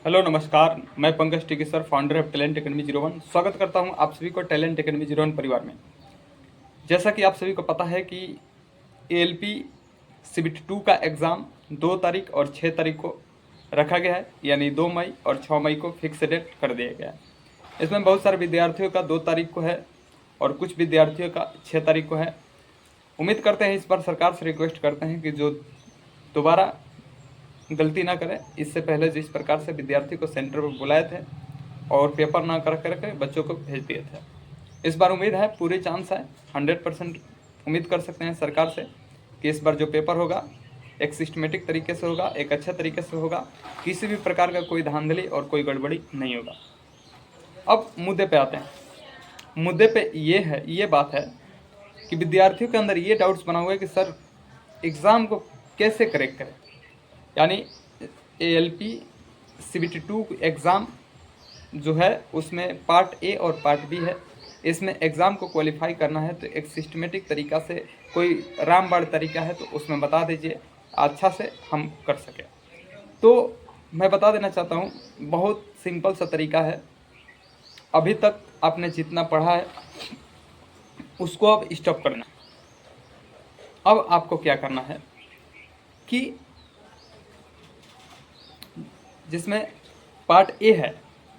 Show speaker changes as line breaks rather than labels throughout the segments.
Hello नमस्कार, मैं पंकज टिकी sir, founder of talent academy 01। स्वागत करता हूं आप सभी को टैलेंट एकेडमी 01 परिवार में। जैसा कि आप सभी को पता है कि एएलपी सीबीटी 2 का एग्ज़ाम 2 तारीख और 6 तारीख को रखा गया है, यानी 2 मई और 6 मई को फिक्स डेट कर दिया गया है। इसमें बहुत सारे विद्यार्थियों का 2 तारीख को है और कुछ विद्यार्थियों का 6 तारीख को है। उम्मीद करते हैं, इस बार सरकार से रिक्वेस्ट करते हैं कि जो दोबारा गलती ना करें। इससे पहले जिस प्रकार से विद्यार्थी को सेंटर पर बुलाए थे और पेपर ना कर करके बच्चों को भेज दिए थे, इस बार उम्मीद है, पूरी चांस है, 100% उम्मीद कर सकते हैं सरकार से कि इस बार जो पेपर होगा एक सिस्टमेटिक तरीके से होगा, एक अच्छे तरीके से होगा, किसी भी प्रकार का कोई धांधली और कोई गड़बड़ी नहीं होगा। अब मुद्दे पे आते हैं। मुद्दे पे ये बात है कि विद्यार्थियों के अंदर ये डाउट्स बना हुआ है कि सर एग्ज़ाम को कैसे करेक्ट करें, यानी एएलपी सीबीटी 2 एग्ज़ाम जो है उसमें पार्ट ए और पार्ट बी है। इसमें एग्ज़ाम को क्वालिफाई करना है तो एक सिस्टमेटिक तरीक़ा से, कोई रामबाण तरीका है तो उसमें बता दीजिए, अच्छा से हम कर सकें। तो मैं बता देना चाहता हूँ, बहुत सिंपल सा तरीका है। अभी तक आपने जितना पढ़ा है उसको अब स्टॉप करना। अब आपको क्या करना है कि जिसमें पार्ट ए है,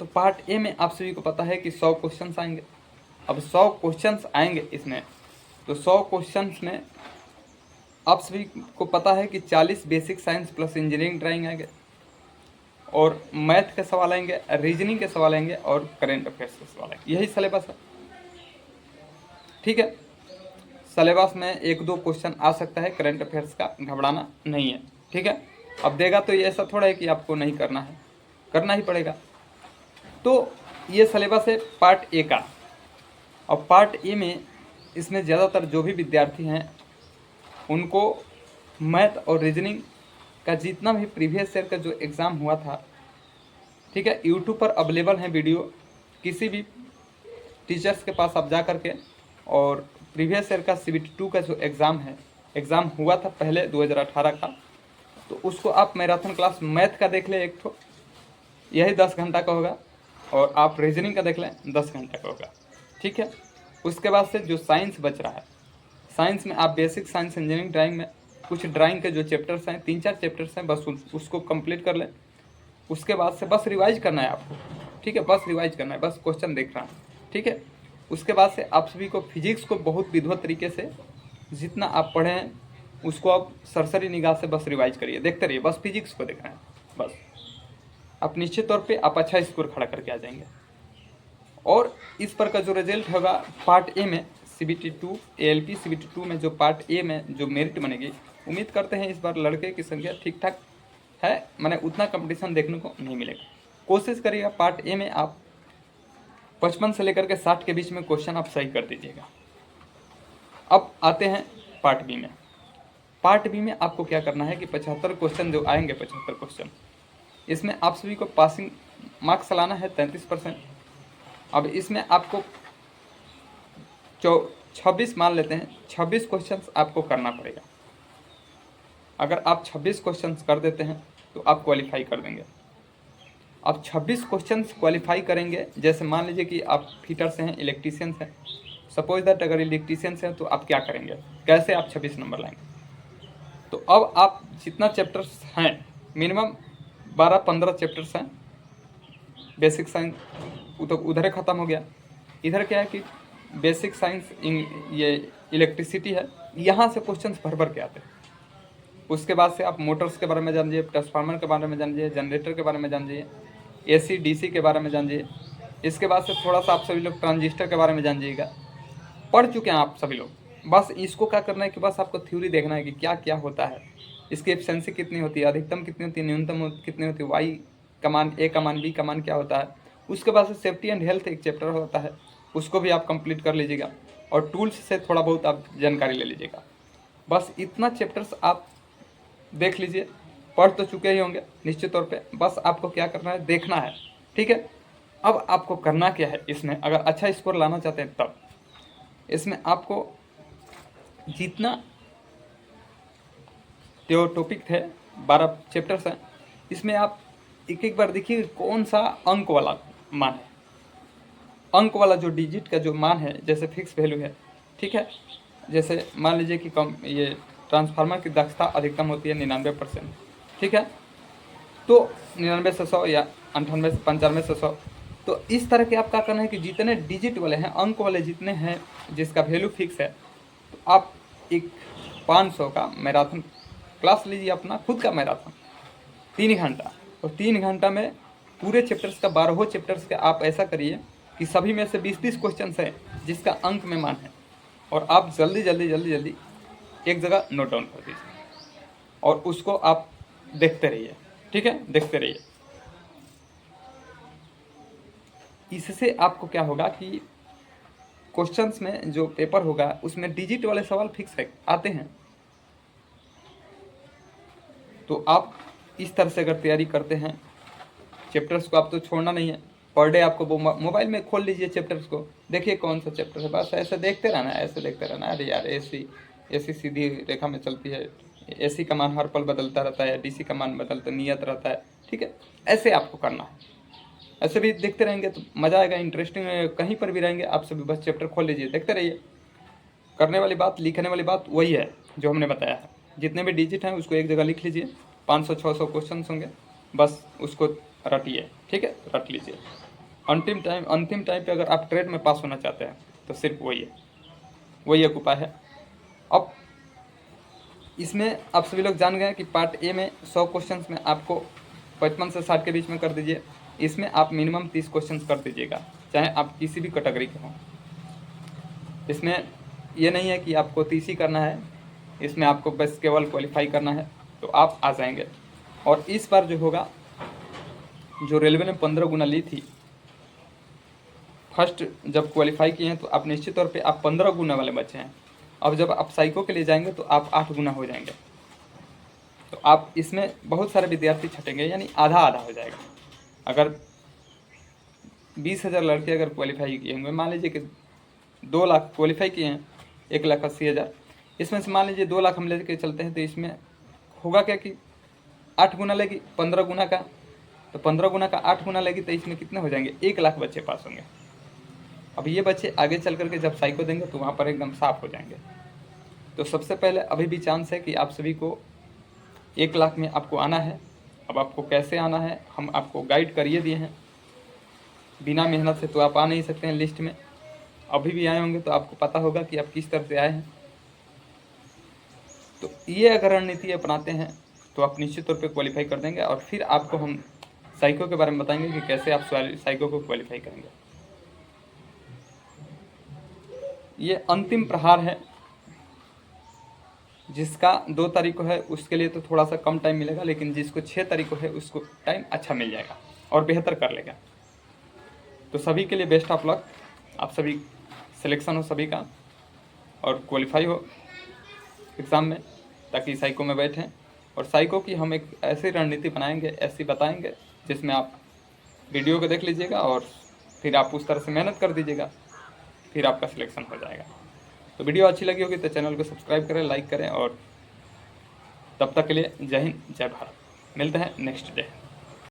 तो पार्ट ए में आप सभी को पता है कि 100 क्वेश्चंस आएंगे। अब 100 क्वेश्चंस आएंगे इसमें, तो 100 क्वेश्चंस में आप सभी को पता है कि 40 basic science plus engineering drawing आएंगे और मैथ के सवाल आएंगे, रीजनिंग के सवाल आएंगे और करेंट अफेयर्स के सवाल आएंगे। यही सिलेबस है, ठीक है। सिलेबस में 1-2 क्वेश्चन आ सकता है, करेंट अफेयर्स का घबराना नहीं है, ठीक है। अब देगा तो ये ऐसा थोड़ा है कि आपको नहीं करना है, करना ही पड़ेगा। तो ये सिलेबस है पार्ट ए का। और पार्ट ए में इसमें ज़्यादातर जो भी विद्यार्थी हैं उनको मैथ और रीजनिंग का जितना भी प्रीवियस ईयर का जो एग्ज़ाम हुआ था, ठीक है, यूट्यूब पर अवेलेबल है वीडियो। किसी भी टीचर्स के पास आप जा कर के, और प्रीवियस ईयर का सीबीटी 2 का जो एग्ज़ाम हुआ था पहले 2018 का, तो उसको आप मैराथन क्लास मैथ का देख लें, एक तो यही 10 घंटा का होगा, और आप रीजनिंग का देख लें 10 घंटा का होगा, ठीक है। उसके बाद से जो साइंस बच रहा है, साइंस में आप बेसिक साइंस इंजीनियरिंग ड्राइंग में कुछ ड्राइंग के जो चैप्टर्स हैं, 3-4 चैप्टर्स हैं, बस उसको कंप्लीट कर लें। उसके बाद से बस रिवाइज करना है आपको, ठीक है, बस रिवाइज करना है, बस क्वेश्चन देखना है, ठीक है। उसके बाद से आप सभी को फिजिक्स को बहुत विधिवत तरीके से जितना आप पढ़े हैं उसको आप सरसरी निगाह से बस रिवाइज करिए, देखते रहिए, बस फिजिक्स को देखना है बस। आप निश्चित तौर पे आप अच्छा स्कोर खड़ा करके आ जाएंगे। और इस पर का जो रिजल्ट होगा पार्ट ए में सीबीटी 2 एएलपी सीबीटी 2 में जो पार्ट ए में जो मेरिट बनेगी, उम्मीद करते हैं इस बार लड़के की संख्या ठीक ठाक है, माने उतना कंपटीशन देखने को नहीं मिलेगा। कोशिश करिएगा पार्ट ए में आप 55 से लेकर के 60 के बीच में क्वेश्चन आप सही कर दीजिएगा। अब आते हैं पार्ट बी में। पार्ट बी में आपको क्या करना है कि 75 क्वेश्चन जो आएंगे, 75 क्वेश्चन, इसमें आप सभी को पासिंग मार्क्स लाना है 33%। अब इसमें आपको 26 मान लेते हैं, 26 क्वेश्चंस आपको करना पड़ेगा। अगर आप 26 क्वेश्चंस कर देते हैं तो आप क्वालिफाई कर देंगे। अब 26 क्वेश्चंस क्वालिफाई करेंगे, जैसे मान लीजिए कि आप फिटर से हैं, इलेक्ट्रीशियन हैं, सपोज दैट अगर इलेक्ट्रीशियन से हैं तो आप क्या करेंगे, कैसे आप 26 नंबर लाएंगे। तो अब आप जितना चैप्टर्स हैं, मिनिमम 12-15 चैप्टर्स हैं, बेसिक साइंस तो उधर ख़त्म हो गया। इधर क्या है कि बेसिक साइंस ये इलेक्ट्रिसिटी है, यहाँ से क्वेश्चंस भर भर के आते हैं। उसके बाद से आप मोटर्स के बारे में जानिए, ट्रांसफार्मर के बारे में जानिए, जनरेटर के बारे में जानिए, एसी डीसी के बारे में जानिए। इसके बाद से थोड़ा सा आप सभी लोग ट्रांजिस्टर के बारे में जानिएगा। पढ़ चुके हैं आप सभी लोग, बस इसको क्या करना है कि बस आपको थ्योरी देखना है कि क्या क्या होता है, इसकी एफिशिएंसी कितनी होती है, अधिकतम कितनी होती है, न्यूनतम कितनी होती है, वाई कमान, ए कमान, बी कमान क्या होता है। उसके बाद से सेफ्टी एंड हेल्थ एक चैप्टर होता है, उसको भी आप कंप्लीट कर लीजिएगा, और टूल्स से थोड़ा बहुत आप जानकारी ले लीजिएगा। बस इतना चैप्टर्स आप देख लीजिए, पढ़ तो चुके ही होंगे निश्चित तौर पे, बस आपको क्या करना है, देखना है, ठीक है। अब आपको करना क्या है इसमें, अगर अच्छा स्कोर लाना चाहते हैं तब इसमें आपको जितना जो टॉपिक थे, 12 चैप्टर्स हैं, इसमें आप एक एक बार देखिए कौन सा अंक वाला मान है। अंक वाला जो डिजिट का जो मान है, जैसे फिक्स वैल्यू है, ठीक है, जैसे मान लीजिए कि कम ये ट्रांसफार्मर की दक्षता अधिकतम होती है 99%, ठीक है, तो 99 से 100 या 98 से 95 से 100। तो इस तरह के आप क्या करना है कि जितने डिजिट वाले हैं, अंक वाले जितने हैं, जिसका वैल्यू फिक्स है, तो आप एक 500 का मैराथन क्लास लीजिए, अपना खुद का मैराथन 3 घंटा। और 3 घंटा में पूरे चैप्टर्स का 12 चैप्टर्स का आप ऐसा करिए कि सभी में से 20-20 क्वेश्चन हैं जिसका अंक में मान है, और आप जल्दी जल्दी जल्दी जल्दी एक जगह नोट डाउन कर दीजिए और उसको आप देखते रहिए, ठीक है, देखते रहिए। इससे आपको क्या होगा कि क्वेश्चंस में जो पेपर होगा उसमें डिजिट वाले सवाल फिक्स आते हैं। तो आप इस तरह से अगर तैयारी करते हैं, चैप्टर्स को आप तो छोड़ना नहीं है, पर डे आपको मोबाइल में खोल लीजिए चैप्टर्स को, देखिए कौन सा चैप्टर है, बस ऐसे देखते रहना है, ऐसे देखते रहना है। अरे यार ऐसी सीधी रेखा में चलती है, एसी का मान हर पल बदलता रहता है, डीसी का मान बदलता नियत रहता है, ठीक है, ऐसे आपको करना है। ऐसे भी देखते रहेंगे तो मज़ा आएगा, इंटरेस्टिंग, कहीं पर भी रहेंगे आप सभी बस चैप्टर खोल लीजिए, देखते रहिए। करने वाली बात, लिखने वाली बात वही है जो हमने बताया है। जितने भी डिजिट हैं उसको एक जगह लिख लीजिए, 500-600 क्वेश्चन होंगे, बस उसको रटिए, ठीक है, रट लीजिए। अंतिम टाइम पे अगर आप ट्रेड में पास होना चाहते हैं तो सिर्फ वही एक उपाय है। अब इसमें आप सभी लोग जान गए कि पार्ट ए में 100 क्वेश्चन में आपको 55 से 60 के बीच में कर दीजिए। इसमें आप मिनिमम 30 क्वेश्चन कर दीजिएगा, चाहे आप किसी भी कैटेगरी के हों। इसमें ये नहीं है कि आपको 30 ही करना है, इसमें आपको बस केवल क्वालिफाई करना है तो आप आ जाएंगे। और इस बार जो होगा, जो रेलवे ने 15 गुना ली थी, फर्स्ट जब क्वालिफाई किए हैं तो आप निश्चित तौर पे आप 15 गुना वाले बच्चे हैं। अब जब आप साइको के लिए जाएंगे तो आप 8 गुना हो जाएंगे। तो आप इसमें बहुत सारे विद्यार्थी छटेंगे, यानी आधा आधा हो जाएगा। अगर 20,000 लड़के अगर क्वालिफाई किए होंगे, मान लीजिए कि 2 लाख क्वालिफाई किए हैं, 1,80,000, इसमें से मान लीजिए 2 लाख हम लेके चलते हैं, तो इसमें होगा क्या कि 8 गुना लेगी 15 गुना का, तो 15 गुना का 8 गुना लेगी, तो इसमें कितने हो जाएंगे, 1 लाख बच्चे पास होंगे। अब ये बच्चे आगे चल करके जब साइको देंगे तो वहाँ पर एकदम साफ हो जाएंगे। तो सबसे पहले अभी भी चांस है कि आप सभी को 1 लाख में आपको आना है। अब आपको कैसे आना है हम आपको गाइड करिए दिए हैं, बिना मेहनत से तो आप आ नहीं सकते हैं लिस्ट में। अभी भी आए होंगे तो आपको पता होगा कि आप किस तरह से आए हैं। तो ये अगर रणनीति अपनाते हैं तो आप निश्चित तौर पे क्वालिफाई कर देंगे। और फिर आपको हम साइको के बारे में बताएंगे कि कैसे आप साइको को क्वालिफाई करेंगे। ये अंतिम प्रहार है, जिसका 2 तारीख को है उसके लिए तो थोड़ा सा कम टाइम मिलेगा, लेकिन जिसको 6 तारीख को है उसको टाइम अच्छा मिल जाएगा और बेहतर कर लेगा। तो सभी के लिए बेस्ट ऑफ लक, आप सभी सिलेक्शन हो सभी का और क्वालिफाई हो एग्ज़ाम में, ताकि साइको में बैठें। और साइको की हम एक ऐसी रणनीति बनाएंगे, ऐसी बताएंगे, जिसमें आप वीडियो को देख लीजिएगा और फिर आप उस तरह से मेहनत कर दीजिएगा, फिर आपका सिलेक्शन हो जाएगा। तो वीडियो अच्छी लगी होगी तो चैनल को सब्सक्राइब करें, लाइक करें, और तब तक के लिए जय हिंद, जय भारत। मिलते हैं नेक्स्ट डे।